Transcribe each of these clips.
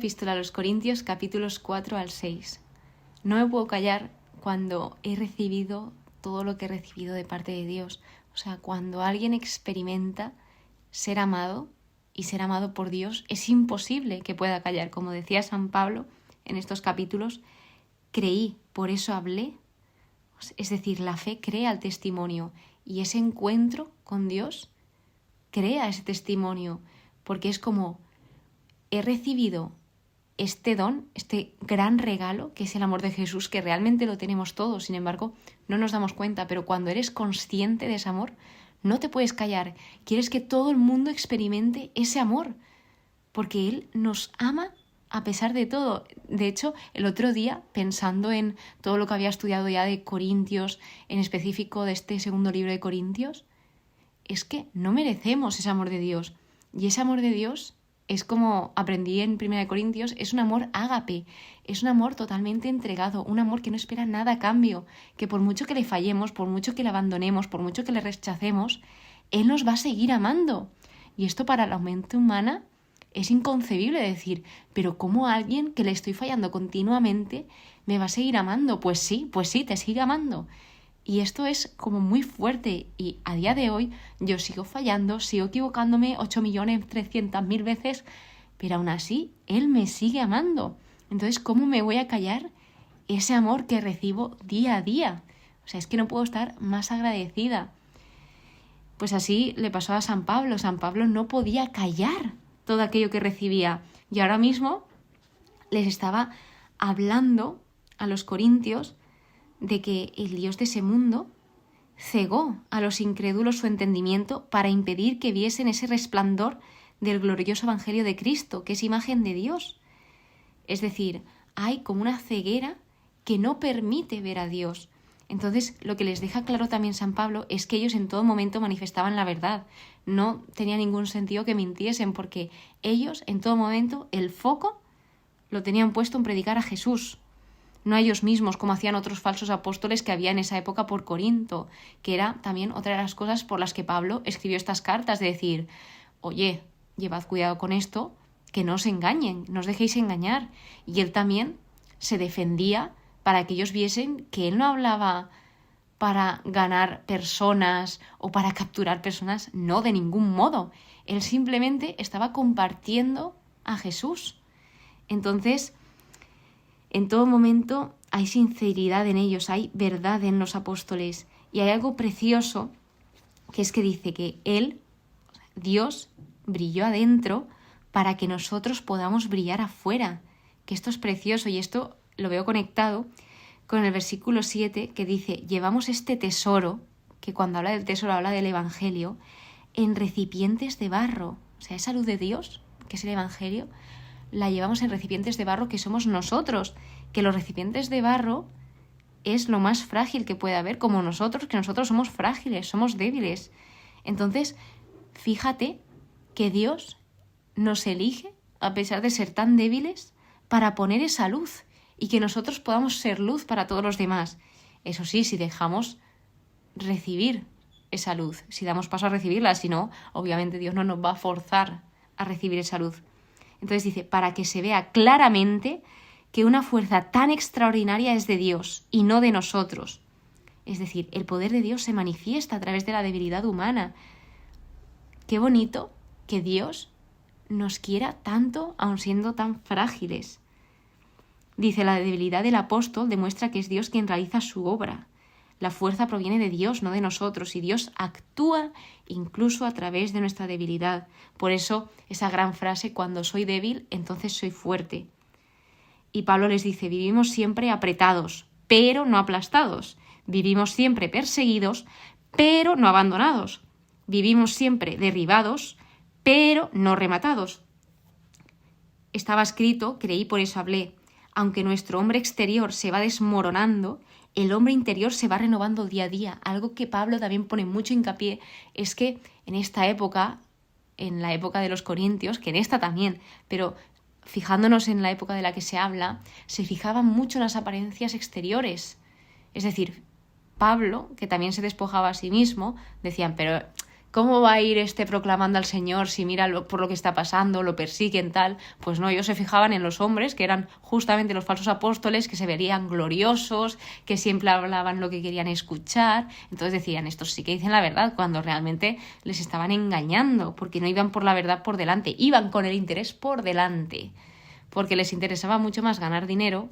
epístola a los Corintios, capítulos 4 al 6. No me puedo callar cuando he recibido todo lo que he recibido de parte de Dios. O sea, cuando alguien experimenta ser amado y ser amado por Dios, es imposible que pueda callar. Como decía San Pablo en estos capítulos, creí, por eso hablé. Es decir, la fe crea el testimonio y ese encuentro con Dios crea ese testimonio, porque es como he recibido este don, este gran regalo que es el amor de Jesús, que realmente lo tenemos todos, sin embargo no nos damos cuenta, pero cuando eres consciente de ese amor no te puedes callar, quieres que todo el mundo experimente ese amor, porque Él nos ama a pesar de todo. De hecho, el otro día, pensando en todo lo que había estudiado ya de Corintios, en específico de este segundo libro de Corintios, es que no merecemos ese amor de Dios, y ese amor de Dios es como aprendí en 1 Corintios, es un amor ágape, es un amor totalmente entregado, un amor que no espera nada a cambio, que por mucho que le fallemos, por mucho que le abandonemos, por mucho que le rechacemos, Él nos va a seguir amando. Y esto para la mente humana es inconcebible decir, pero ¿cómo alguien que le estoy fallando continuamente me va a seguir amando? Pues sí, te sigue amando. Y esto es como muy fuerte y a día de hoy yo sigo fallando, sigo equivocándome 8.300.000 veces, pero aún así Él me sigue amando. Entonces, ¿cómo me voy a callar ese amor que recibo día a día? O sea, es que no puedo estar más agradecida. Pues así le pasó a San Pablo. San Pablo no podía callar todo aquello que recibía. Y ahora mismo les estaba hablando a los corintios de que el Dios de ese mundo cegó a los incrédulos su entendimiento para impedir que viesen ese resplandor del glorioso Evangelio de Cristo, que es imagen de Dios. Es decir, hay como una ceguera que no permite ver a Dios. Entonces, lo que les deja claro también San Pablo es que ellos en todo momento manifestaban la verdad. No tenía ningún sentido que mintiesen, porque ellos en todo momento el foco lo tenían puesto en predicar a Jesús, no a ellos mismos, como hacían otros falsos apóstoles que había en esa época por Corinto, que era también otra de las cosas por las que Pablo escribió estas cartas, de decir, oye, llevad cuidado con esto, que no os engañen, no os dejéis engañar. Y él también se defendía para que ellos viesen que él no hablaba para ganar personas o para capturar personas, no, de ningún modo. Él simplemente estaba compartiendo a Jesús. Entonces, en todo momento hay sinceridad en ellos, hay verdad en los apóstoles. Y hay algo precioso, que es que dice que Él, Dios, brilló adentro para que nosotros podamos brillar afuera. Que esto es precioso y esto lo veo conectado con el versículo 7 que dice, llevamos este tesoro, que cuando habla del tesoro habla del Evangelio, en recipientes de barro. O sea, esa luz de Dios, que es el Evangelio, la llevamos en recipientes de barro que somos nosotros, que los recipientes de barro es lo más frágil que puede haber, como nosotros, que nosotros somos frágiles, somos débiles. Entonces, fíjate que Dios nos elige, a pesar de ser tan débiles, para poner esa luz y que nosotros podamos ser luz para todos los demás. Eso sí, si dejamos recibir esa luz, si damos paso a recibirla, si no, obviamente Dios no nos va a forzar a recibir esa luz. Entonces dice, para que se vea claramente que una fuerza tan extraordinaria es de Dios y no de nosotros. Es decir, el poder de Dios se manifiesta a través de la debilidad humana. Qué bonito que Dios nos quiera tanto, aun siendo tan frágiles. Dice, la debilidad del apóstol demuestra que es Dios quien realiza su obra. La fuerza proviene de Dios, no de nosotros, y Dios actúa incluso a través de nuestra debilidad. Por eso, esa gran frase, cuando soy débil, entonces soy fuerte. Y Pablo les dice, vivimos siempre apretados, pero no aplastados. Vivimos siempre perseguidos, pero no abandonados. Vivimos siempre derribados, pero no rematados. Estaba escrito, creí, por eso hablé. Aunque nuestro hombre exterior se va desmoronando, el hombre interior se va renovando día a día. Algo que Pablo también pone mucho hincapié es que en esta época, en la época de los Corintios, que en esta también, pero fijándonos en la época de la que se habla, se fijaban mucho en las apariencias exteriores. Es decir, Pablo, que también se despojaba a sí mismo, decían, pero ¿Cómo va a ir proclamando al Señor si mira por lo que está pasando, lo persiguen, tal? Pues no, ellos se fijaban en los hombres, que eran justamente los falsos apóstoles, que se verían gloriosos, que siempre hablaban lo que querían escuchar. Entonces decían, estos sí que dicen la verdad, cuando realmente les estaban engañando, porque no iban por la verdad por delante, iban con el interés por delante, porque les interesaba mucho más ganar dinero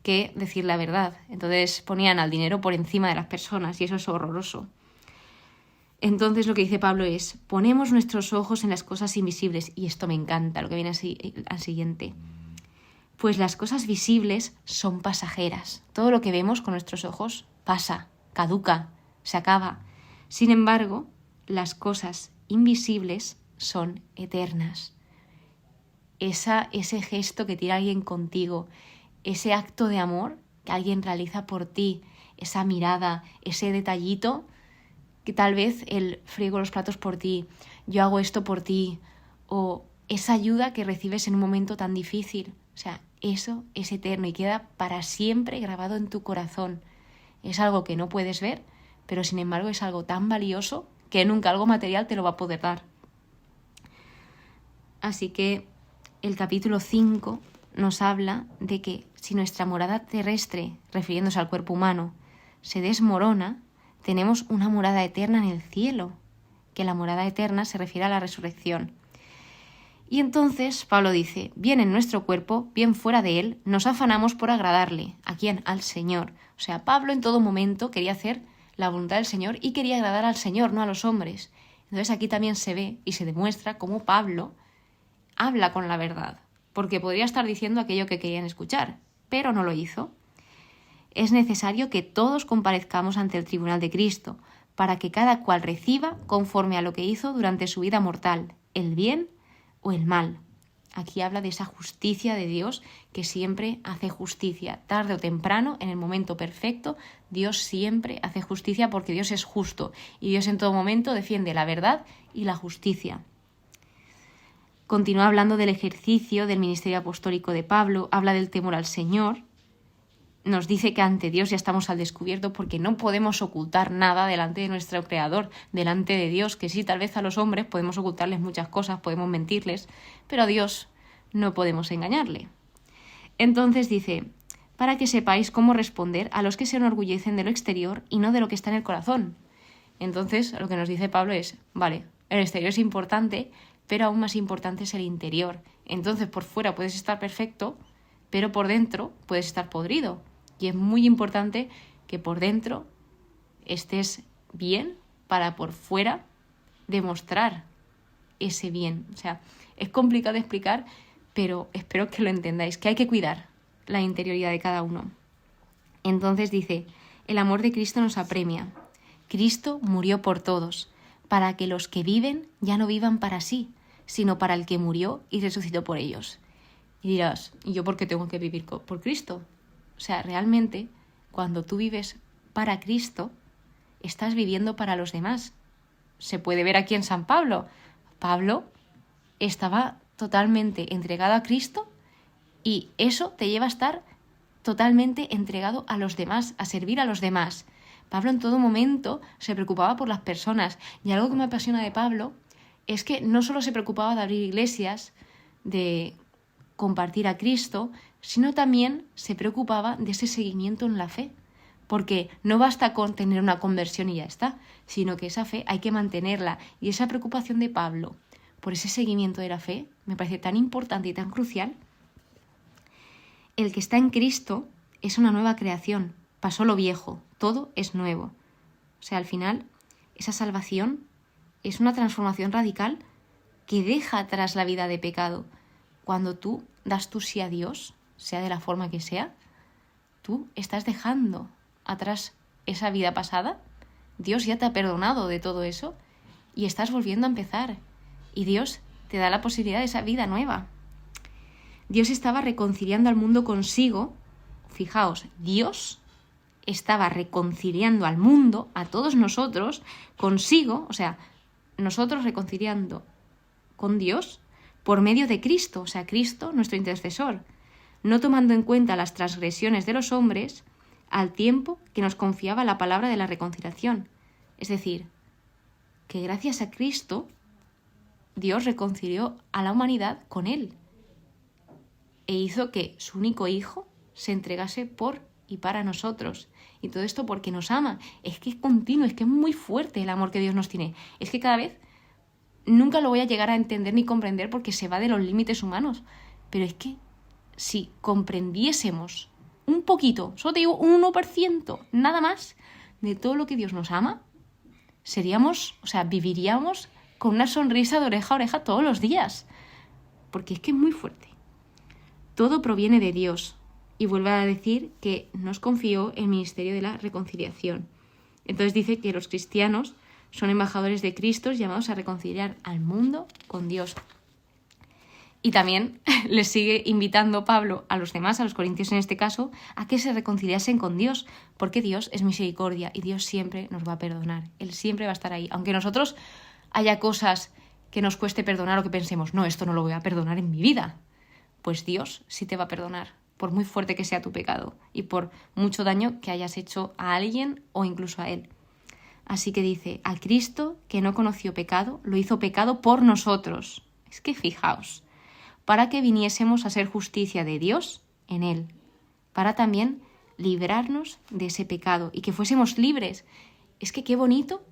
que decir la verdad. Entonces ponían al dinero por encima de las personas y eso es horroroso. Entonces lo que dice Pablo es, ponemos nuestros ojos en las cosas invisibles, y esto me encanta, lo que viene al siguiente. Pues las cosas visibles son pasajeras. Todo lo que vemos con nuestros ojos pasa, caduca, se acaba. Sin embargo, las cosas invisibles son eternas. Ese gesto que tiene alguien contigo, ese acto de amor que alguien realiza por ti, esa mirada, ese detallito, que tal vez el friego los platos por ti, yo hago esto por ti, o esa ayuda que recibes en un momento tan difícil. O sea, eso es eterno y queda para siempre grabado en tu corazón. Es algo que no puedes ver, pero sin embargo es algo tan valioso que nunca algo material te lo va a poder dar. Así que el capítulo 5 nos habla de que si nuestra morada terrestre, refiriéndose al cuerpo humano, se desmorona, tenemos una morada eterna en el cielo, que la morada eterna se refiere a la resurrección. Y entonces Pablo dice, bien en nuestro cuerpo, bien fuera de él, nos afanamos por agradarle. ¿A quién? Al Señor. O sea, Pablo en todo momento quería hacer la voluntad del Señor y quería agradar al Señor, no a los hombres. Entonces aquí también se ve y se demuestra cómo Pablo habla con la verdad, porque podría estar diciendo aquello que querían escuchar, pero no lo hizo. Es necesario que todos comparezcamos ante el tribunal de Cristo, para que cada cual reciba conforme a lo que hizo durante su vida mortal, el bien o el mal. Aquí habla de esa justicia de Dios que siempre hace justicia. Tarde o temprano, en el momento perfecto, Dios siempre hace justicia porque Dios es justo y Dios en todo momento defiende la verdad y la justicia. Continúa hablando del ejercicio del ministerio apostólico de Pablo, habla del temor al Señor. Nos dice que ante Dios ya estamos al descubierto porque no podemos ocultar nada delante de nuestro Creador, delante de Dios, que sí, tal vez a los hombres podemos ocultarles muchas cosas, podemos mentirles, pero a Dios no podemos engañarle. Entonces dice, para que sepáis cómo responder a los que se enorgullecen de lo exterior y no de lo que está en el corazón. Entonces lo que nos dice Pablo es, vale, el exterior es importante, pero aún más importante es el interior. Entonces por fuera puedes estar perfecto, pero por dentro puedes estar podrido. Y es muy importante que por dentro estés bien para por fuera demostrar ese bien. O sea, es complicado de explicar, pero espero que lo entendáis, que hay que cuidar la interioridad de cada uno. Entonces dice, el amor de Cristo nos apremia. Cristo murió por todos, para que los que viven ya no vivan para sí, sino para el que murió y resucitó por ellos. Y dirás, ¿y yo por qué tengo que vivir por Cristo? O sea, realmente, cuando tú vives para Cristo, estás viviendo para los demás. Se puede ver aquí en San Pablo. Pablo estaba totalmente entregado a Cristo y eso te lleva a estar totalmente entregado a los demás, a servir a los demás. Pablo en todo momento se preocupaba por las personas y algo que me apasiona de Pablo es que no solo se preocupaba de abrir iglesias, de compartir a Cristo, sino también se preocupaba de ese seguimiento en la fe, porque no basta con tener una conversión y ya está, sino que esa fe hay que mantenerla, y esa preocupación de Pablo por ese seguimiento de la fe me parece tan importante y tan crucial. El que está en Cristo es una nueva creación, pasó lo viejo, todo es nuevo. O sea, al final, esa salvación es una transformación radical que deja atrás la vida de pecado. Cuando tú das tu sí a Dios, sea de la forma que sea, tú estás dejando atrás esa vida pasada. Dios ya te ha perdonado de todo eso y estás volviendo a empezar. Y Dios te da la posibilidad de esa vida nueva. Dios estaba reconciliando al mundo consigo. Fijaos, Dios estaba reconciliando al mundo, a todos nosotros, consigo, o sea, nosotros reconciliando con Dios por medio de Cristo, o sea, Cristo, nuestro intercesor, no tomando en cuenta las transgresiones de los hombres al tiempo que nos confiaba la palabra de la reconciliación. Es decir, que gracias a Cristo Dios reconcilió a la humanidad con Él e hizo que su único hijo se entregase por y para nosotros. Y todo esto porque nos ama. Es que es continuo, es que es muy fuerte el amor que Dios nos tiene. Es que cada vez nunca lo voy a llegar a entender ni comprender porque se va de los límites humanos. Pero es que si comprendiésemos un poquito, solo te digo un 1%, nada más, de todo lo que Dios nos ama, viviríamos con una sonrisa de oreja a oreja todos los días. Porque es que es muy fuerte. Todo proviene de Dios. Y vuelve a decir que nos confió el ministerio de la reconciliación. Entonces dice que los cristianos son embajadores de Cristo llamados a reconciliar al mundo con Dios. Y también les sigue invitando Pablo a los demás, a los corintios en este caso, a que se reconciliasen con Dios, porque Dios es misericordia y Dios siempre nos va a perdonar. Él siempre va a estar ahí. Aunque nosotros haya cosas que nos cueste perdonar o que pensemos, no, esto no lo voy a perdonar en mi vida, pues Dios sí te va a perdonar, por muy fuerte que sea tu pecado y por mucho daño que hayas hecho a alguien o incluso a Él. Así que dice, a Cristo, que no conoció pecado, lo hizo pecado por nosotros. Es que fijaos, para que viniésemos a ser justicia de Dios en Él, para también librarnos de ese pecado y que fuésemos libres. Es que qué bonito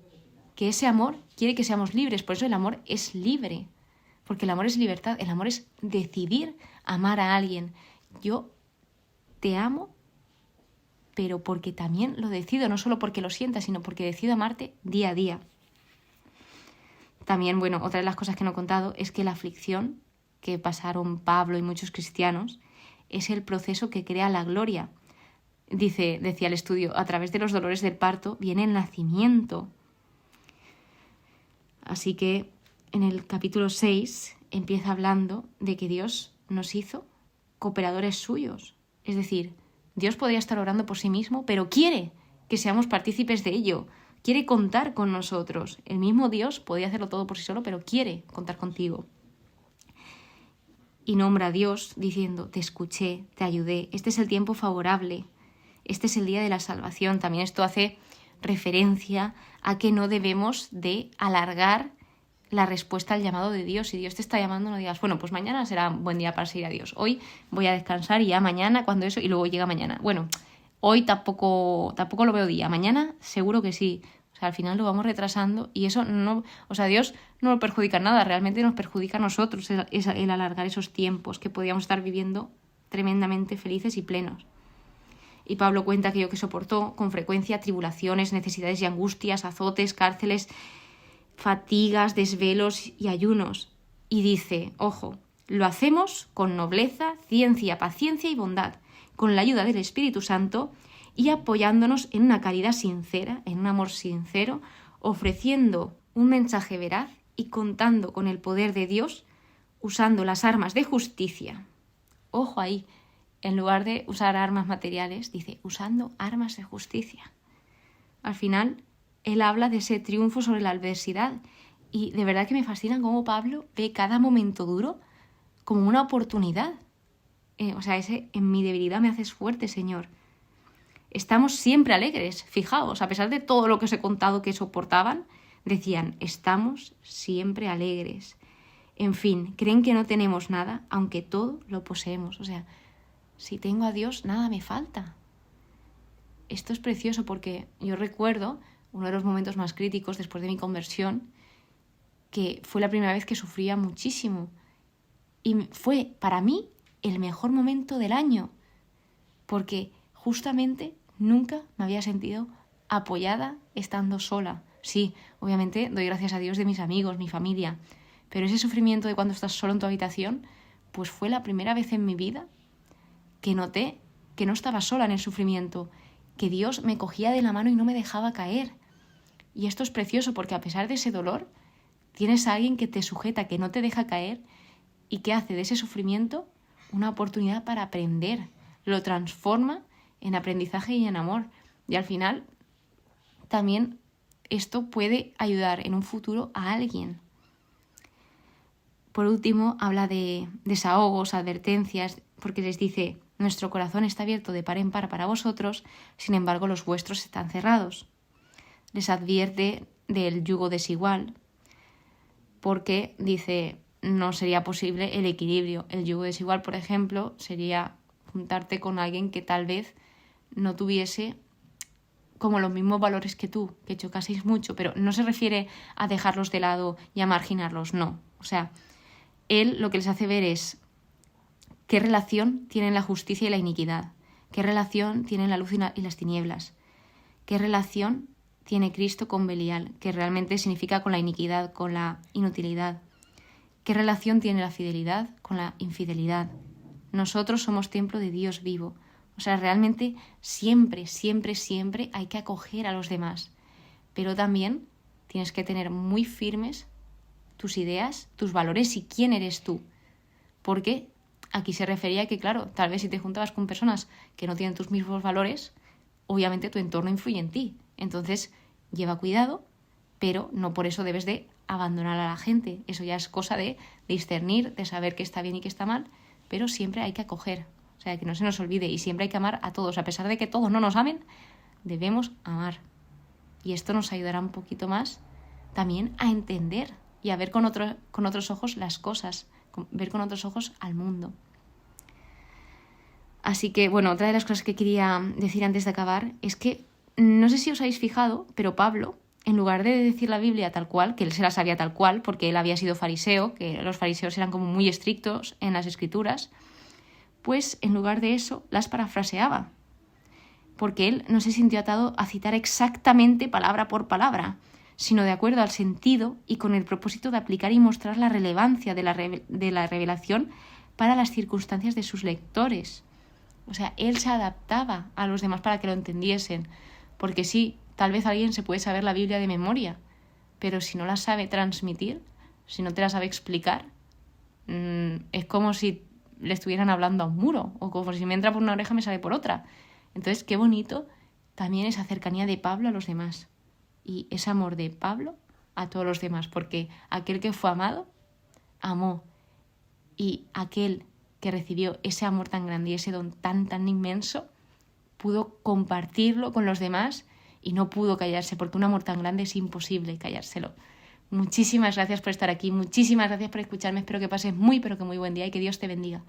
que ese amor quiere que seamos libres, por eso el amor es libre, porque el amor es libertad, el amor es decidir amar a alguien. Yo te amo, pero porque también lo decido, no solo porque lo sienta, sino porque decido amarte día a día. También, otra de las cosas que no he contado es que la aflicción que pasaron Pablo y muchos cristianos es el proceso que crea la gloria. Decía el estudio, a través de los dolores del parto viene el nacimiento. Así que en el capítulo 6 empieza hablando de que Dios nos hizo cooperadores suyos. Es decir, Dios podría estar orando por sí mismo, pero quiere que seamos partícipes de ello. Quiere contar con nosotros. El mismo Dios podía hacerlo todo por sí solo, pero quiere contar contigo. Y nombra a Dios diciendo, te escuché, te ayudé, este es el tiempo favorable, este es el día de la salvación. También esto hace referencia a que no debemos de alargar la respuesta al llamado de Dios. Si Dios te está llamando, no digas, pues mañana será un buen día para seguir a Dios. Hoy voy a descansar y ya mañana, cuando eso, y luego llega mañana. Hoy tampoco lo veo día. Mañana seguro que sí. Al final lo vamos retrasando y eso no... Dios no lo perjudica en nada. Realmente nos perjudica a nosotros el alargar esos tiempos que podíamos estar viviendo tremendamente felices y plenos. Y Pablo cuenta aquello que soportó con frecuencia, tribulaciones, necesidades y angustias, azotes, cárceles, fatigas, desvelos y ayunos. Y dice, ojo, lo hacemos con nobleza, ciencia, paciencia y bondad, con la ayuda del Espíritu Santo y apoyándonos en una caridad sincera, en un amor sincero, ofreciendo un mensaje veraz y contando con el poder de Dios, usando las armas de justicia. Ojo ahí, en lugar de usar armas materiales, dice, usando armas de justicia. Al final, él habla de ese triunfo sobre la adversidad y de verdad que me fascina cómo Pablo ve cada momento duro como una oportunidad. En mi debilidad me haces fuerte, Señor. Estamos siempre alegres, fijaos, a pesar de todo lo que os he contado que soportaban, decían, estamos siempre alegres. En fin, creen que no tenemos nada, aunque todo lo poseemos. Si tengo a Dios, nada me falta. Esto es precioso porque yo recuerdo uno de los momentos más críticos después de mi conversión, que fue la primera vez que sufría muchísimo. Y fue, para mí, el mejor momento del año, porque justamente nunca me había sentido apoyada estando sola. Sí, obviamente doy gracias a Dios de mis amigos, mi familia, pero ese sufrimiento de cuando estás solo en tu habitación, pues fue la primera vez en mi vida que noté que no estaba sola en el sufrimiento, que Dios me cogía de la mano y no me dejaba caer. Y esto es precioso porque a pesar de ese dolor, tienes a alguien que te sujeta, que no te deja caer y que hace de ese sufrimiento una oportunidad para aprender. Lo transforma en aprendizaje y en amor. Y al final, también esto puede ayudar en un futuro a alguien. Por último, habla de desahogos, advertencias, porque les dice, nuestro corazón está abierto de par en par para vosotros, sin embargo los vuestros están cerrados. Les advierte del yugo desigual, porque dice, no sería posible el equilibrio. El yugo desigual, por ejemplo, sería juntarte con alguien que tal vez no tuviese como los mismos valores que tú, que chocaseis mucho, pero no se refiere a dejarlos de lado y a marginarlos, no. O sea, él lo que les hace ver es qué relación tienen la justicia y la iniquidad, qué relación tienen la luz y las tinieblas, qué relación tiene Cristo con Belial, que realmente significa con la iniquidad, con la inutilidad, qué relación tiene la fidelidad con la infidelidad. Nosotros somos templo de Dios vivo. O sea, realmente siempre, siempre, siempre hay que acoger a los demás. Pero también tienes que tener muy firmes tus ideas, tus valores y quién eres tú. Porque aquí se refería a que, claro, tal vez si te juntabas con personas que no tienen tus mismos valores, obviamente tu entorno influye en ti. Entonces, lleva cuidado, pero no por eso debes de abandonar a la gente. Eso ya es cosa de discernir, de saber qué está bien y qué está mal, pero siempre hay que acoger. O sea, que no se nos olvide, y siempre hay que amar a todos. A pesar de que todos no nos amen, debemos amar. Y esto nos ayudará un poquito más también a entender y a ver con otros ojos las cosas, ver con otros ojos al mundo. Así que, bueno, otra de las cosas que quería decir antes de acabar es que, no sé si os habéis fijado, pero Pablo, en lugar de decir la Biblia tal cual, que él se la sabía tal cual, porque él había sido fariseo, que los fariseos eran como muy estrictos en las escrituras, pues en lugar de eso las parafraseaba, porque él no se sintió atado a citar exactamente palabra por palabra, sino de acuerdo al sentido y con el propósito de aplicar y mostrar la relevancia de la revelación para las circunstancias de sus lectores. O sea, él se adaptaba a los demás para que lo entendiesen, porque sí, tal vez alguien se puede saber la Biblia de memoria, pero si no la sabe transmitir, si no te la sabe explicar, es como si le estuvieran hablando a un muro, o como si me entra por una oreja me sale por otra. Entonces, qué bonito también esa cercanía de Pablo a los demás y ese amor de Pablo a todos los demás, porque aquel que fue amado, amó, y aquel que recibió ese amor tan grande y ese don tan, tan inmenso, pudo compartirlo con los demás y no pudo callarse, porque un amor tan grande es imposible callárselo. Muchísimas gracias por estar aquí, muchísimas gracias por escucharme, espero que pases muy, pero que muy buen día y que Dios te bendiga.